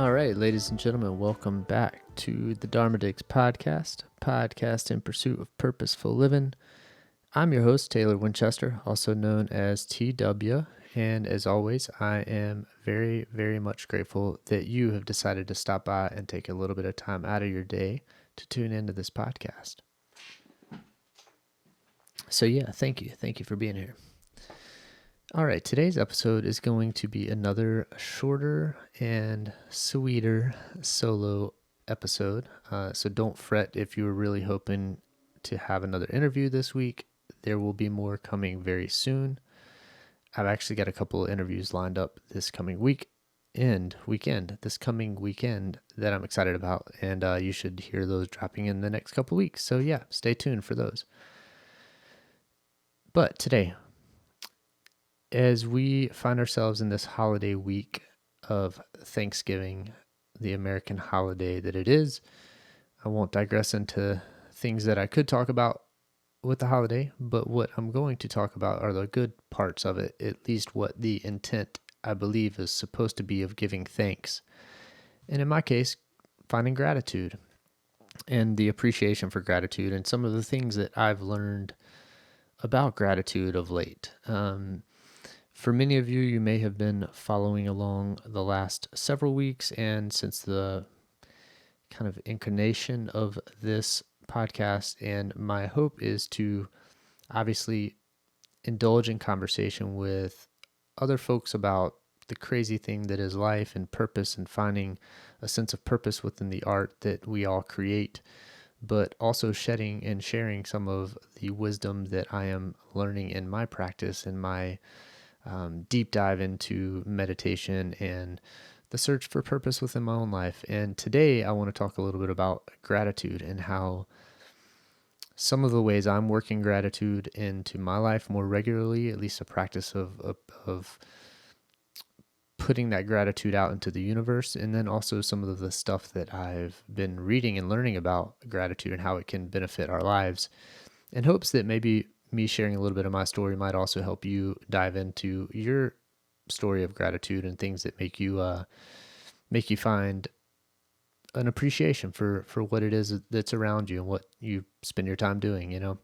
All right, ladies and gentlemen, welcome back to the Dharma Digs podcast in pursuit of purposeful living. I'm your host, Taylor Winchester, also known as TW, and as always, I am very, very much grateful that you have decided to stop by and take a little bit of time out of your day to tune into this podcast. So yeah, thank you. Thank you for being here. All right, today's episode is going to be another shorter and sweeter solo episode. So don't fret if you were really hoping to have another interview this week. There will be more coming very soon. I've actually got a couple of interviews lined up this coming weekend that I'm excited about, and you should hear those dropping in the next couple of weeks. So yeah, stay tuned for those. But today, as we find ourselves in this holiday week of Thanksgiving, the American holiday that it is, I won't digress into things that I could talk about with the holiday, but what I'm going to talk about are the good parts of it, at least what the intent, I believe, is supposed to be of giving thanks. And in my case, finding gratitude and the appreciation for gratitude and some of the things that I've learned about gratitude of late. For many of you, you may have been following along the last several weeks, and since the kind of incarnation of this podcast, and my hope is to obviously indulge in conversation with other folks about the crazy thing that is life and purpose and finding a sense of purpose within the art that we all create, but also shedding and sharing some of the wisdom that I am learning in my practice and my deep dive into meditation and the search for purpose within my own life. And today I want to talk a little bit about gratitude and how some of the ways I'm working gratitude into my life more regularly, at least a practice of putting that gratitude out into the universe, and then also some of the stuff that I've been reading and learning about gratitude and how it can benefit our lives, in hopes that maybe me sharing a little bit of my story might also help you dive into your story of gratitude and things that make you find an appreciation for what it is that's around you and what you spend your time doing.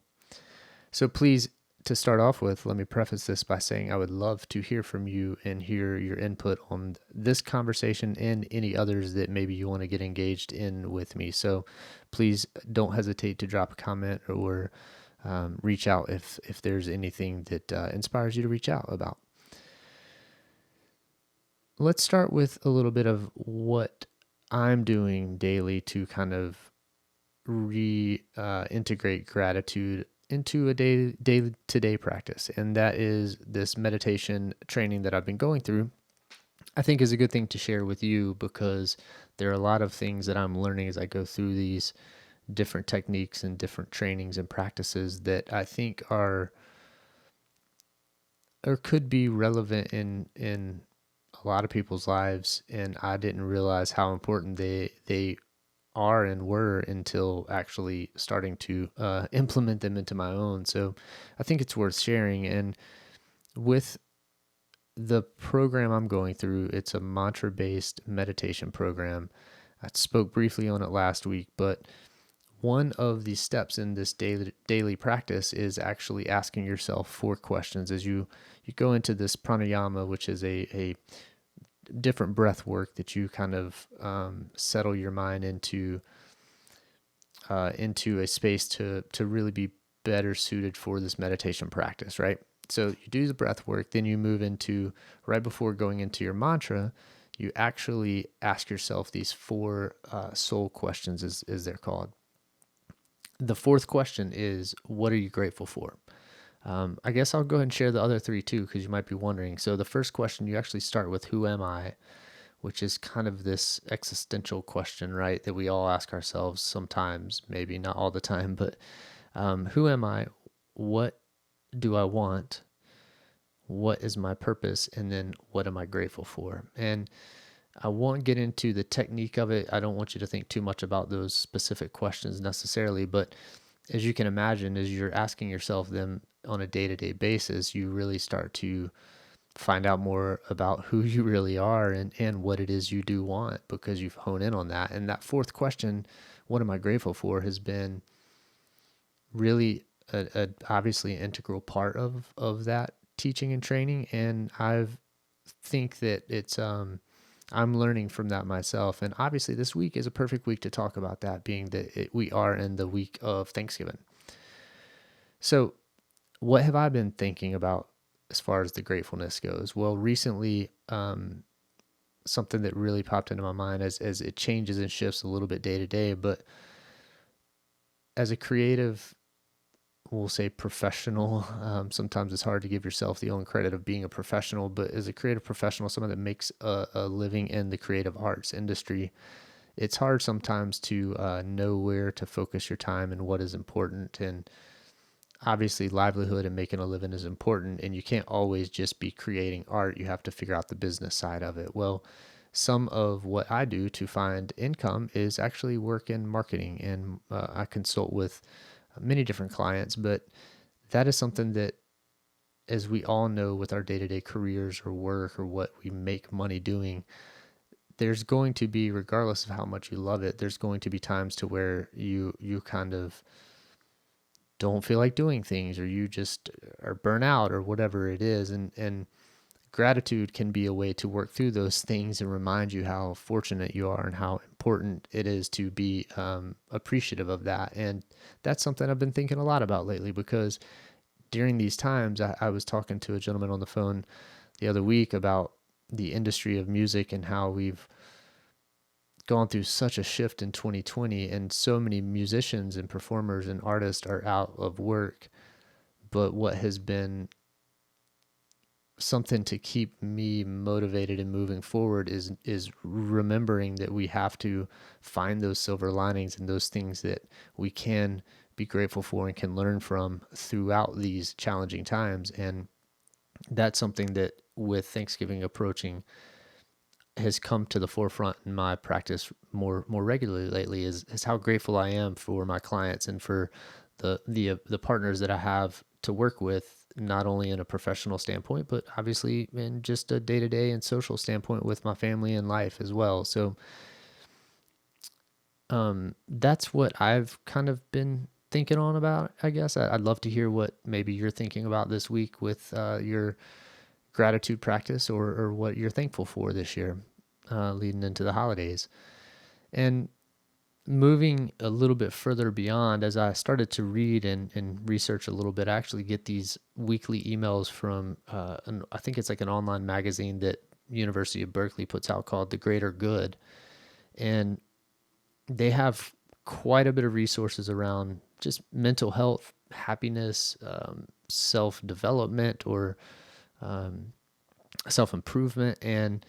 So please, to start off with, let me preface this by saying I would love to hear from you and hear your input on this conversation and any others that maybe you want to get engaged in with me. So please don't hesitate to drop a comment or reach out if there's anything that inspires you to reach out about. Let's start with a little bit of what I'm doing daily to kind of reintegrate gratitude into a day-to-day practice. And that is this meditation training that I've been going through. I think is a good thing to share with you because there are a lot of things that I'm learning as I go through these different techniques and different trainings and practices that I think are or could be relevant in a lot of people's lives, and I didn't realize how important they are and were until actually starting to implement them into my own. So I think it's worth sharing. And with the program I'm going through, it's a mantra-based meditation program. I spoke briefly on it last week, but one of the steps in this daily practice is actually asking yourself 4 questions as you go into this pranayama, which is a different breath work that you kind of settle your mind into a space to really be better suited for this meditation practice, right? So you do the breath work, then you move into, right before going into your mantra, you actually ask yourself these 4 soul questions, as they're called. The 4th question is, what are you grateful for? I guess I'll go ahead and share the other 3 too, because you might be wondering. So the first question, you actually start with, who am I? Which is kind of this existential question, right? That we all ask ourselves sometimes, maybe not all the time, but who am I? What do I want? What is my purpose? And then what am I grateful for? And I won't get into the technique of it. I don't want you to think too much about those specific questions necessarily, but as you can imagine, as you're asking yourself them on a day-to-day basis, you really start to find out more about who you really are and what it is you do want, because you've honed in on that. And that fourth question, what am I grateful for, has been really a obviously an integral part of that teaching and training. And I think that it's I'm learning from that myself. And obviously this week is a perfect week to talk about that, being that we are in the week of Thanksgiving. So what have I been thinking about as far as the gratefulness goes? Well, recently, something that really popped into my mind as it changes and shifts a little bit day to day, but as a creative, we'll say professional, sometimes it's hard to give yourself the own credit of being a professional, but as a creative professional, someone that makes a living in the creative arts industry, it's hard sometimes to know where to focus your time and what is important. And obviously livelihood and making a living is important, and you can't always just be creating art. You have to figure out the business side of it. Well, some of what I do to find income is actually work in marketing, and I consult with many different clients, but that is something that, as we all know with our day-to-day careers or work or what we make money doing, there's going to be, regardless of how much you love it, there's going to be times to where you kind of don't feel like doing things, or you just are burnt out or whatever it is. And gratitude can be a way to work through those things and remind you how fortunate you are and how important it is to be appreciative of that. And that's something I've been thinking a lot about lately, because during these times, I was talking to a gentleman on the phone the other week about the industry of music and how we've gone through such a shift in 2020, and so many musicians and performers and artists are out of work. But what has been something to keep me motivated and moving forward is remembering that we have to find those silver linings and those things that we can be grateful for and can learn from throughout these challenging times. And that's something that, with Thanksgiving approaching, has come to the forefront in my practice more regularly lately, is how grateful I am for my clients and for the partners that I have to work with, not only in a professional standpoint, but obviously in just a day-to-day and social standpoint with my family and life as well. So that's what I've kind of been thinking on about, I guess. I'd love to hear what maybe you're thinking about this week with your gratitude practice, or what you're thankful for this year leading into the holidays. And moving a little bit further beyond, as I started to read and research a little bit, I actually get these weekly emails from, I think it's like an online magazine that University of Berkeley puts out called The Greater Good. And they have quite a bit of resources around just mental health, happiness, self-development, or self-improvement. And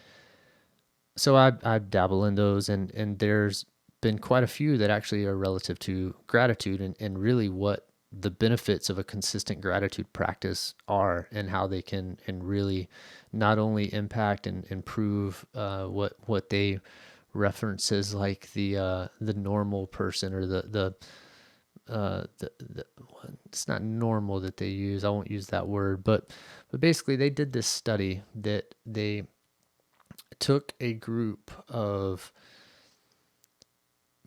so I dabble in those, and there's been quite a few that actually are relative to gratitude, and really what the benefits of a consistent gratitude practice are, and how they can and really not only impact and improve what they reference as like the normal person, or the it's not normal that they use. I won't use that word, but basically they did this study that they took a group of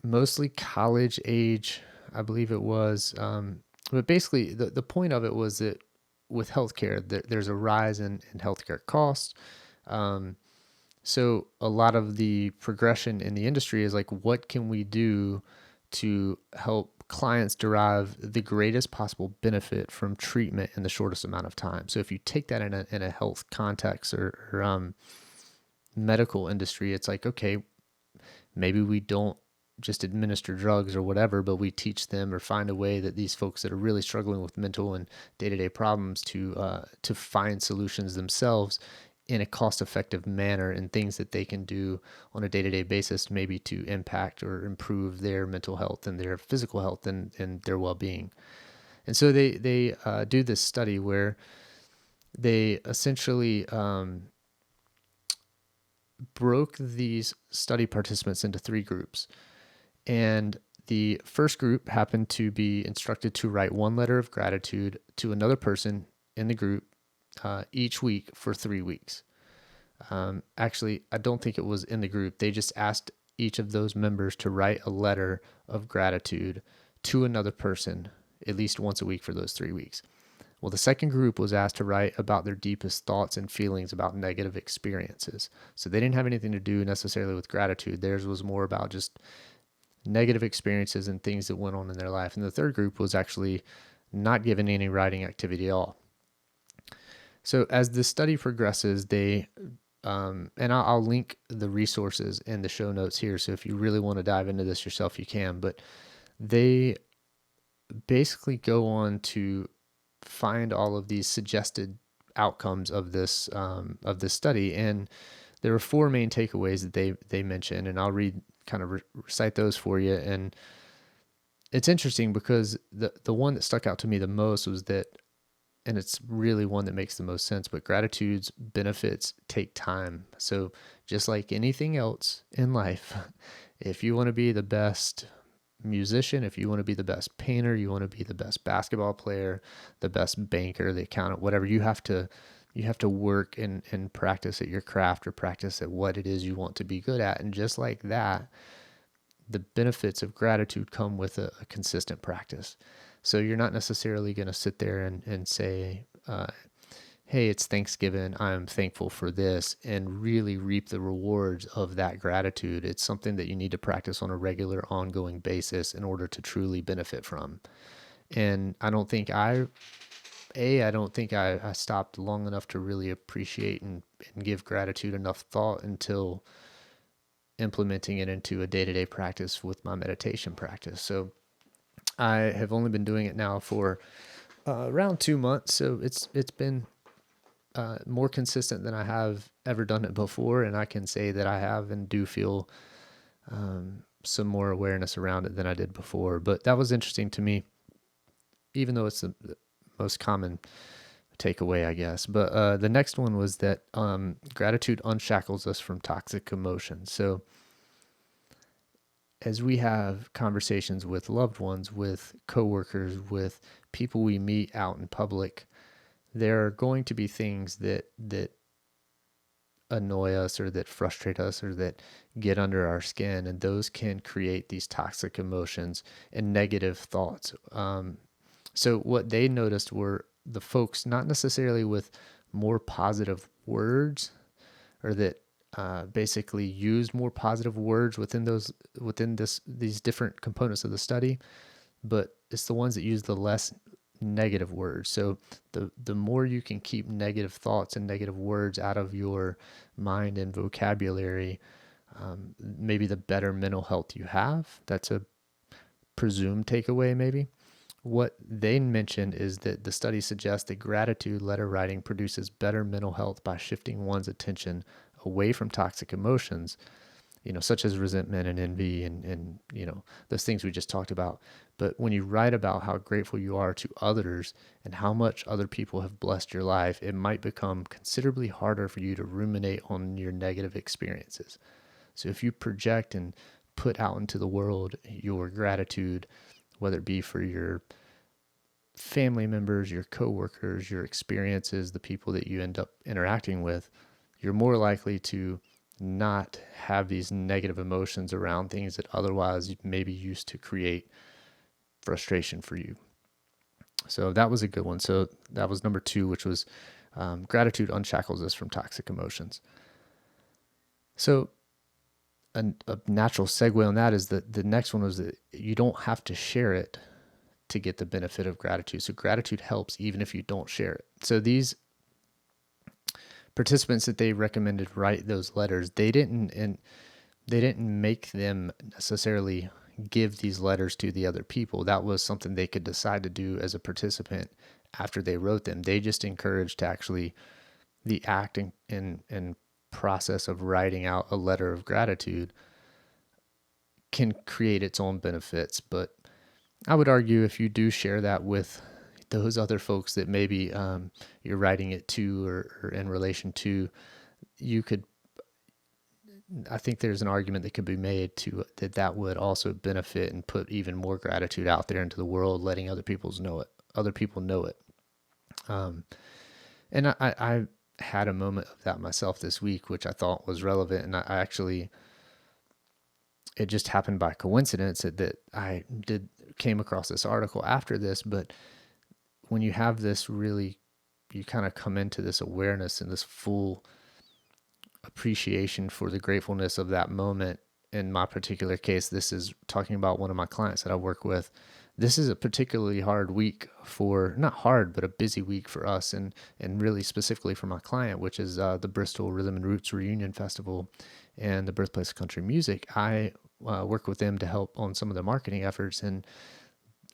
mostly college age, I believe it was. But basically the point of it was that with healthcare, there's a rise in healthcare costs. So a lot of the progression in the industry is like, what can we do to help clients derive the greatest possible benefit from treatment in the shortest amount of time? So if you take that in a health context, or medical industry, it's like, okay, maybe we don't just administer drugs or whatever, but we teach them or find a way that these folks that are really struggling with mental and day-to-day problems to find solutions themselves in a cost-effective manner, and things that they can do on a day-to-day basis, maybe to impact or improve their mental health and their physical health and their well-being. And so they do this study where they essentially broke these study participants into three groups. And the first group happened to be instructed to write one letter of gratitude to another person in the group each week for 3 weeks. Actually, I don't think it was in the group. They just asked each of those members to write a letter of gratitude to another person at least once a week for those 3 weeks. Well, the second group was asked to write about their deepest thoughts and feelings about negative experiences. So they didn't have anything to do necessarily with gratitude. Theirs was more about just negative experiences and things that went on in their life. And the third group was actually not given any writing activity at all. So as the study progresses, they and I'll link the resources in the show notes here. So if you really want to dive into this yourself, you can. But they basically go on to find all of these suggested outcomes of this study, and there were 4 main takeaways that they mentioned, and I'll recite those for you. And it's interesting because the one that stuck out to me the most was that, and it's really one that makes the most sense, but gratitude's benefits take time. So just like anything else in life, if you want to be the best musician, if you want to be the best painter, you want to be the best basketball player, the best banker, the accountant, whatever, you have to work and practice at your craft, or practice at what it is you want to be good at. And just like that, the benefits of gratitude come with a consistent practice. So you're not necessarily going to sit there and say, hey, it's Thanksgiving, I'm thankful for this, and really reap the rewards of that gratitude. It's something that you need to practice on a regular, ongoing basis in order to truly benefit from. And I don't think I stopped long enough to really appreciate and give gratitude enough thought until implementing it into a day-to-day practice with my meditation practice. So I have only been doing it now for around 2 months. So it's been more consistent than I have ever done it before. And I can say that I have and do feel some more awareness around it than I did before. But that was interesting to me, even though it's the most common takeaway, I guess. But the next one was that gratitude unshackles us from toxic emotions. So as we have conversations with loved ones, with coworkers, with people we meet out in public, there are going to be things that annoy us, or that frustrate us, or that get under our skin, and those can create these toxic emotions and negative thoughts. So what they noticed were the folks not necessarily with more positive words, or that basically used more positive words within these different components of the study, but it's the ones that use the less negative words. So the more you can keep negative thoughts and negative words out of your mind and vocabulary, maybe the better mental health you have. That's a presumed takeaway, maybe. What they mentioned is that the study suggests that gratitude letter writing produces better mental health by shifting one's attention away from toxic emotions, such as resentment and envy and those things we just talked about. But when you write about how grateful you are to others and how much other people have blessed your life, it might become considerably harder for you to ruminate on your negative experiences. So if you project and put out into the world your gratitude, whether it be for your family members, your coworkers, your experiences, the people that you end up interacting with, you're more likely to not have these negative emotions around things that otherwise maybe used to create frustration for you. So that was a good one. So that was number 2, which was gratitude unshackles us from toxic emotions. So a natural segue on that is that the next one was that you don't have to share it to get the benefit of gratitude. So gratitude helps even if you don't share it. So these participants that they recommended write those letters, they didn't make them necessarily give these letters to the other people. That was something they could decide to do as a participant after they wrote them. They just encouraged to actually the act and process of writing out a letter of gratitude can create its own benefits. But I would argue if you do share that with those other folks that maybe you're writing it to or in relation to, I think there's an argument that could be made to that would also benefit and put even more gratitude out there into the world, letting other people know it. And I had a moment of that myself this week, which I thought was relevant. And I actually, it just happened by coincidence that I came across this article after this. But when you have this really, you kind of come into this awareness and this full appreciation for the gratefulness of that moment. In my particular case, this is talking about one of my clients that I work with. This is a particularly hard week for, not hard, but a busy week for us, and really specifically for my client, which is the Bristol Rhythm and Roots Reunion Festival and the Birthplace of Country Music. I work with them to help on some of the marketing efforts, and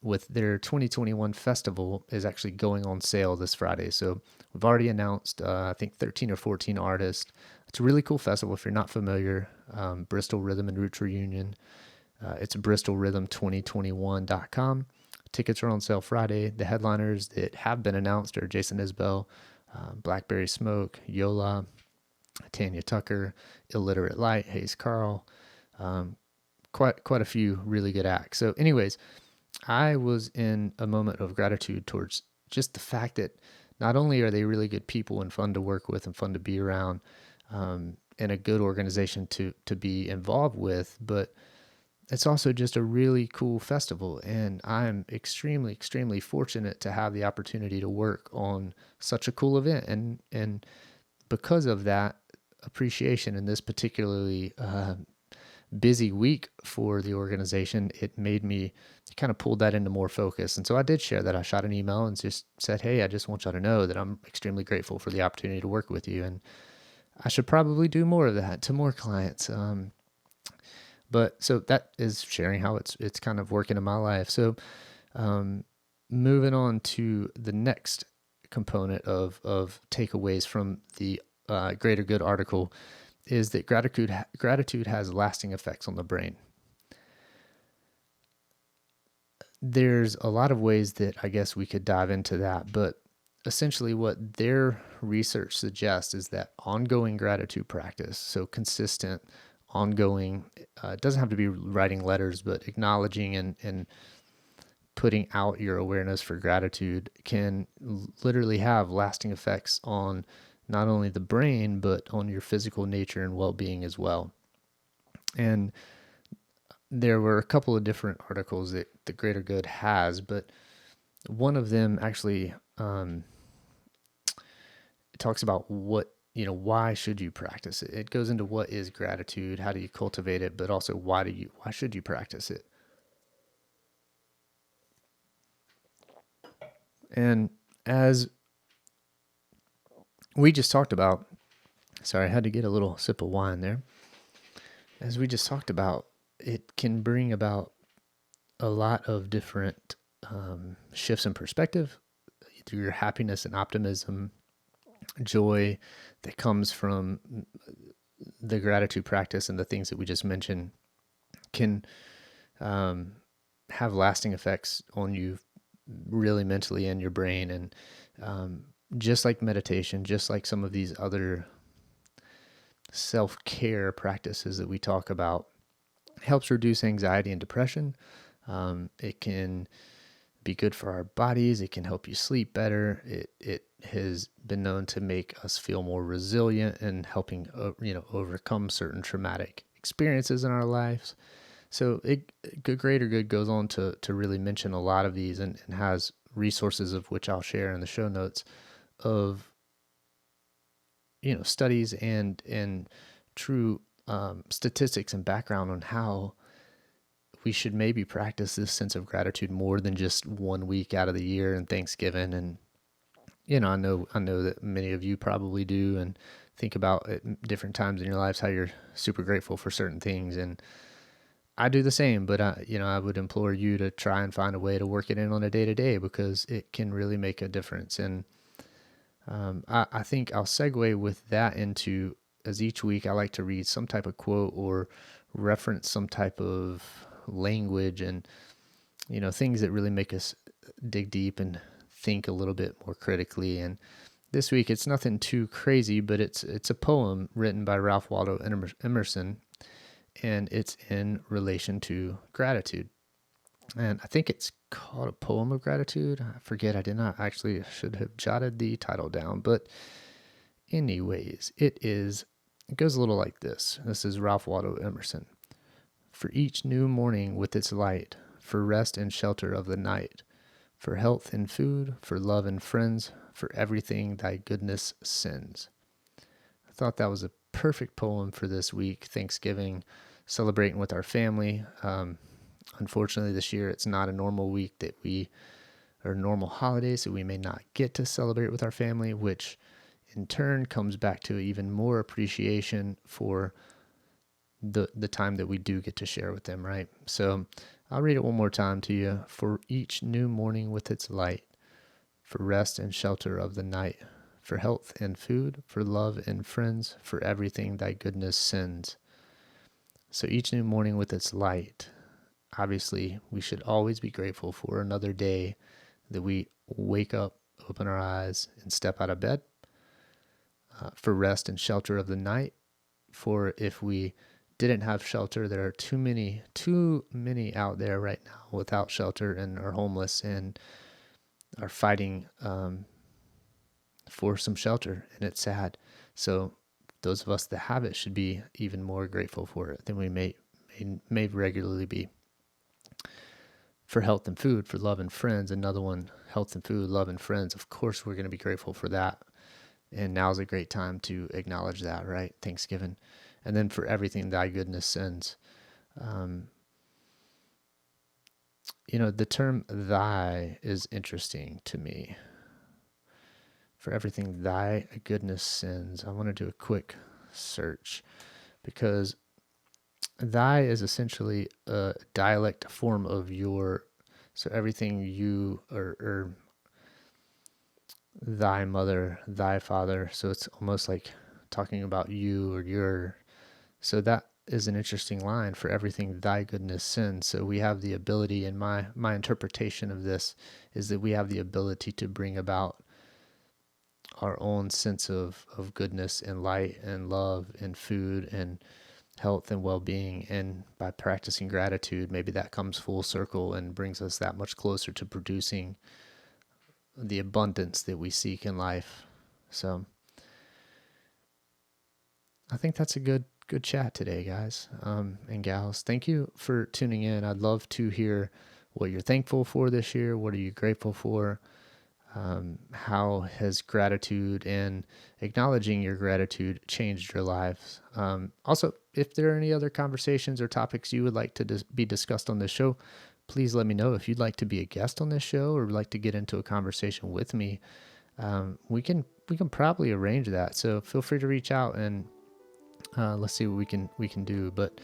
with their 2021 festival is actually going on sale this Friday. So we've already announced, I think 13 or 14 artists. It's a really cool festival. If you're not familiar, Bristol Rhythm and Roots Reunion. It's bristolrhythm2021.com. Tickets are on sale Friday. The headliners that have been announced are Jason Isbell, Blackberry Smoke, Yola, Tanya Tucker, Illiterate Light, Hayes Carl. Quite a few really good acts. So anyways, I was in a moment of gratitude towards just the fact that not only are they really good people and fun to work with and fun to be around, and a good organization to be involved with, but it's also just a really cool festival. And I'm extremely, extremely fortunate to have the opportunity to work on such a cool event. And because of that appreciation in this particularly busy week for the organization, it made me kind of pulled that into more focus. And so I did share that. I shot an email and just said, hey, I just want y'all to know that I'm extremely grateful for the opportunity to work with you. And I should probably do more of that to more clients. But so that is sharing how it's kind of working in my life. So moving on to the next component of takeaways from the Greater Good article is that gratitude has lasting effects on the brain. There's a lot of ways that I guess we could dive into that, but essentially what their research suggests is that ongoing gratitude practice, so consistent, ongoing, it doesn't have to be writing letters, but acknowledging and putting out your awareness for gratitude can literally have lasting effects on not only the brain, but on your physical nature and well-being as well. And there were a couple of different articles that the Greater Good has, but one of them actually talks about why should you practice it? It goes into what is gratitude, how do you cultivate it, but also why should you practice it? And as we just talked about, sorry, I had to get a little sip of wine there. As we just talked about, it can bring about a lot of different shifts in perspective through your happiness and optimism, joy that comes from the gratitude practice and the things that we just mentioned can have lasting effects on you really mentally and your brain. And just like meditation, just like some of these other self-care practices that we talk about, helps reduce anxiety and depression. It can be good for our bodies. It can help you sleep better. It has been known to make us feel more resilient and helping overcome certain traumatic experiences in our lives. So Greater Good goes on to really mention a lot of these and has resources of which I'll share in the show notes of studies and true statistics and background on how we should maybe practice this sense of gratitude more than just 1 week out of the year and Thanksgiving. And I know that many of you probably do and think about at different times in your lives how you're super grateful for certain things, and I do the same. But I would implore you to try and find a way to work it in on a day-to-day, because it can really make a difference. And I think I'll segue with that into, as each week I like to read some type of quote or reference some type of language and things that really make us dig deep and think a little bit more critically. And this week it's nothing too crazy, but it's a poem written by Ralph Waldo Emerson, and it's in relation to gratitude. And I think it's called A Poem of Gratitude. I forget, I did not actually, should have jotted the title down. But anyways, it goes a little like this. This is Ralph Waldo Emerson. For each new morning with its light, for rest and shelter of the night, for health and food, for love and friends, for everything thy goodness sends. I thought that was a perfect poem for this week, Thanksgiving, celebrating with our family. Unfortunately, this year it's not a normal week or normal holiday, so we may not get to celebrate with our family, which in turn comes back to even more appreciation for the time that we do get to share with them, right? So I'll read it one more time to you. For each new morning with its light, for rest and shelter of the night, for health and food, for love and friends, for everything thy goodness sends. So each new morning with its light, obviously we should always be grateful for another day that we wake up, open our eyes, and step out of bed. For rest and shelter of the night, for if we didn't have shelter, there are too many out there right now without shelter and are homeless and are fighting for some shelter, and it's sad. So those of us that have it should be even more grateful for it than we may regularly be. For health and food, for love and friends, another one, health and food, love and friends. Of course, we're going to be grateful for that. And now's a great time to acknowledge that, right? Thanksgiving. And then for everything thy goodness sends. The term thy is interesting to me. For everything thy goodness sends. I want to do a quick search because thy is essentially a dialect form of your, so everything you or thy mother, thy father. So it's almost like talking about you or your. So that is an interesting line, for everything thy goodness sends. So we have the ability, and my interpretation of this is that we have the ability to bring about our own sense of goodness and light and love and food and health and well-being. And by practicing gratitude, maybe that comes full circle and brings us that much closer to producing the abundance that we seek in life. So I think that's a good chat today, guys and gals. Thank you for tuning in. I'd love to hear what you're thankful for this year. What are you grateful for? How has gratitude and acknowledging your gratitude changed your lives? Also, if there are any other conversations or topics you would like to be discussed on this show, please let me know. If you'd like to be a guest on this show or would like to get into a conversation with me, we can probably arrange that. So feel free to reach out and let's see what we can do. But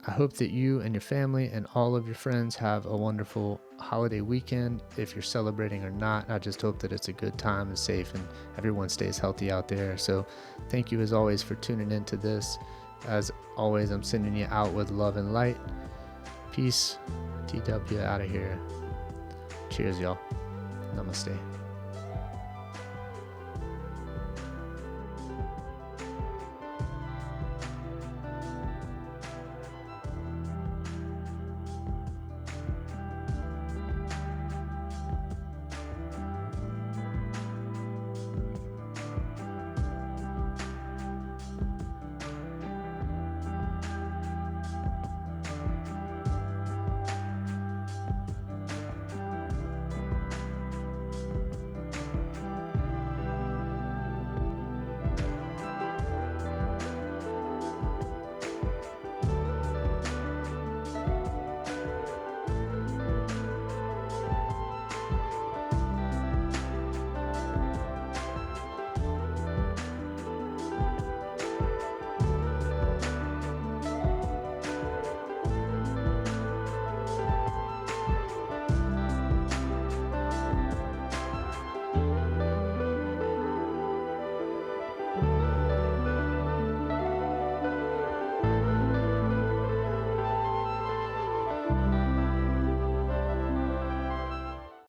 I hope that you and your family and all of your friends have a wonderful holiday weekend. If you're celebrating or not, I just hope that it's a good time and safe and everyone stays healthy out there. So thank you as always for tuning into this. As always, I'm sending you out with love and light. Peace. TW out of here. Cheers, y'all. Namaste.